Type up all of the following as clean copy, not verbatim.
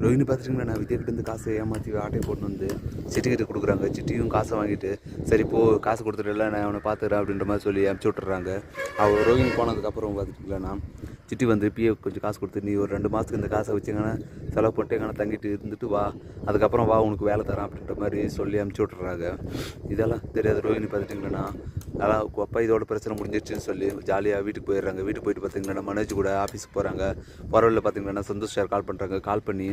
ரோஹிணி பார்த்துட்டிங்களா, நான் வித்யாக்கிட்டேருந்து காசை ஏமாற்றி ஆட்டையை போட்டு வந்து சிட்டிக்கிட்ட கொடுக்குறாங்க. சிட்டியும் காசை வாங்கிட்டு சரி போ காசு கொடுத்துட்டு நான் அவனை பார்த்துக்கிறேன் அப்படின்ற மாதிரி சொல்லி அனுப்பிச்சி விட்டுறாங்க. அவள் ரோஹிணி போனதுக்கப்புறம் பார்த்துட்டிங்களா, சிட்டி வந்து பிஏ கொஞ்சம் காசு கொடுத்து நீ ஒரு 2 மாதத்துக்கு இந்த காசை வச்சுங்கன்னா செலவு பண்ணிட்டு எங்கன்னா தங்கிட்டு இருந்துட்டு வா, அதுக்கப்புறம் வா உனக்கு வேலை தரேன் அப்படின்ற மாதிரி சொல்லி அனுப்பிச்சி விட்டுறாங்க. இதெல்லாம் தெரியாது ரோஹிணி பார்த்துட்டிங்களா, அதெல்லாம் அப்பா இதோட பிரச்சனை முடிஞ்சிடுச்சுன்னு சொல்லி ஜாலியாக வீட்டுக்கு போயிடுறாங்க. வீட்டுக்கு போயிட்டு பார்த்திங்கன்னா மனோஜ் கூட ஆஃபீஸுக்கு போகிறாங்க. போகிறவழில் பார்த்திங்கன்னா சந்தோஷ் சார் கால் பண்ணுறாங்க. கால் பண்ணி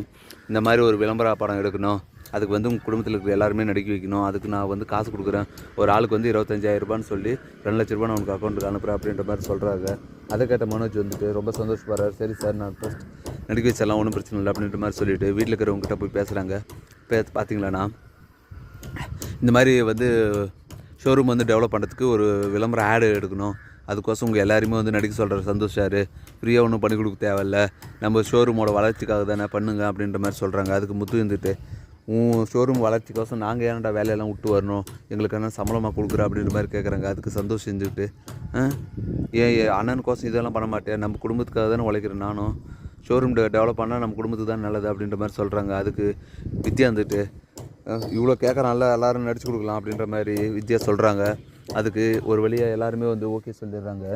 இந்த மாதிரி ஒரு விளம்பர படம் எடுக்கணும், அதுக்கு வந்து உங்கள் குடும்பத்தில் இருக்கிற எல்லாருமே நடிக்க வைக்கணும், அதுக்கு நான் வந்து காசு கொடுக்குறேன், ஒரு ஆளுக்கு வந்து 25,000 ரூபான்னு சொல்லி 2 லட்ச ரூபா நான் உனக்கு அக்கௌண்ட்டுக்கு அனுப்புகிறேன் அப்படின்ற மாதிரி சொல்கிறாங்க. அதை கேட்ட மனோஜ் வந்துட்டு ரொம்ப சந்தோஷப்படுறாரு. சரி சார் நான் ஃபஸ்ட் நடிக்க வச்செல்லாம் ஒன்றும் பிரச்சனை இல்லை அப்படின்ற மாதிரி சொல்லிவிட்டு வீட்டில் இருக்கிறவங்ககிட்ட போய் பேசுகிறாங்க. பார்த்தீங்களாண்ணா இந்த மாதிரி வந்து ஷோரூம் வந்து டெவலப் பண்ணுறதுக்கு ஒரு விளம்பர ஆடு எடுக்கணும், அதுக்கோசம் உங்கள் எல்லாருமே வந்து நடிக்க சொல்கிற சந்தோஷ் சார், ஃப்ரீயாக ஒன்றும் பண்ணி கொடுக்க தேவையில்ல, நம்ம ஷோரூமோட வளர்ச்சிக்காக தானே பண்ணுங்க அப்படின்ற மாதிரி சொல்கிறாங்க. அதுக்கு முத்து இருந்துட்டு உன் ஷோரூம் வளர்ச்சிக்கோசம் நாங்கள் ஏன்டா வேலையெல்லாம் விட்டு வரணும், எங்களுக்கு என்ன சம்பளமாக கொடுக்குற அப்படின்ற மாதிரி கேட்குறாங்க. அதுக்கு சந்தோஷம் செஞ்சுக்கிட்டு ஏன் அண்ணனுக்கோசம் இதெல்லாம் பண்ண மாட்டேன், நம்ம குடும்பத்துக்காக தானே உழைக்கிறேன், நானும் ஷோரூம் டெவலப் பண்ணால் நம்ம குடும்பத்துக்கு தான் நல்லது அப்படின்ற மாதிரி சொல்கிறாங்க. அதுக்கு வித்யா இருந்துட்டு இவ்வளோ கேட்குறான்ல எல்லாரும் நடிச்சு கொடுக்கலாம் அப்படின்ற மாதிரி வித்யா சொல்கிறாங்க. அதுக்கு ஒரு வழியாக எல்லாருமே வந்து ஓகே சொல்லிடுறாங்க.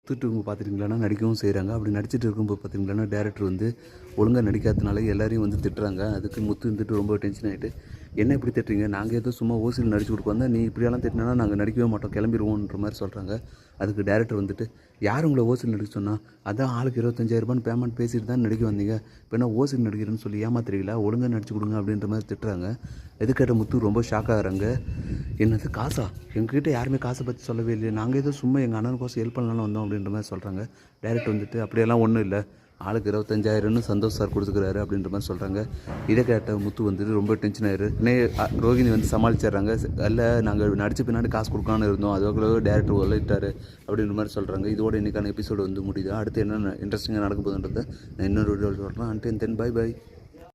இவங்க பார்த்துட்டிங்களான்னா நடிக்கவும் செய்கிறாங்க. அப்படி நடிச்சிட்டு இருக்கும்போது பார்த்திங்களான்னா டேரக்டர் வந்து ஒழுங்காக நடிக்காதனால எல்லாரையும் வந்து திட்டுறாங்க. அதுக்கு முத்து வந்துட்டு ரொம்ப டென்ஷன் ஆகிட்டு, என்ன இப்படி திட்டுறீங்க, நாங்கள் ஏதோ சும்மா ஓசியில் நடிச்சு கொடுக்க வந்தால் நீ இப்படியெல்லாம் திட்டினா நாங்கள் நடிக்கவே மாட்டோம், கிளம்பிடுவோன்ற மாதிரி சொல்கிறாங்க. அதுக்கு டேரக்டர் வந்துட்டு யார் உங்களை ஓசியில் நடிக்க சொன்னால், அதான் ஆளுக்கு 25,000 ரூபான்னு பேமெண்ட் பேசிட்டு தான் நடிக்க வந்தீங்க, இப்போ என்ன ஓசியில் நடிக்கிறேன்னு சொல்லி ஏமாத்துறீங்களா, ஒழுங்காக நடிச்சு கொடுங்க அப்படின்ற மாதிரி திட்டுறாங்க. எதுக்கேட்ட முத்து ரொம்ப ஷாக் ஆகிறாங்க. என்னது காசா, எங்ககிட்ட யாருமே காசை பற்றி சொல்லவே இல்லையே, நாங்கள் ஏதோ சும்மா எங்கள் அண்ணனுக்கோசம் ஹெல்ப் பண்ணலான்னு வந்தோம் அப்படின்ற மாதிரி சொல்கிறாங்க. டேரக்டர் வந்துட்டு அப்படியெல்லாம் ஒன்றும் இல்லை, ஆளுக்கு 25,000ன்னு சந்தோஷ் சார் கொடுத்துக்கிறாரு அப்படின்ற மாதிரி சொல்கிறாங்க. இதை கேட்ட முத்து வந்துட்டு ரொம்ப டென்ஷன் ஆயிரு. ரோஹிணி வந்து சமாளிச்சிடுறாங்க. இல்லை நாங்கள் நடித்த பின்னாடி காசு கொடுக்கலான்னு இருந்தோம், அதுக்குள்ளே டேரக்டர் உழைட்டாரு அப்படின்ற மாதிரி சொல்கிறாங்க. இதோட இன்றைக்கான எபிசோடு வந்து முடியுது. அடுத்து என்ன இன்ட்ரெஸ்டிங்காக நடக்க போகுதுன்றதை நான் இன்னொரு வீடியோவில் சொல்கிறேன். Until then bye by.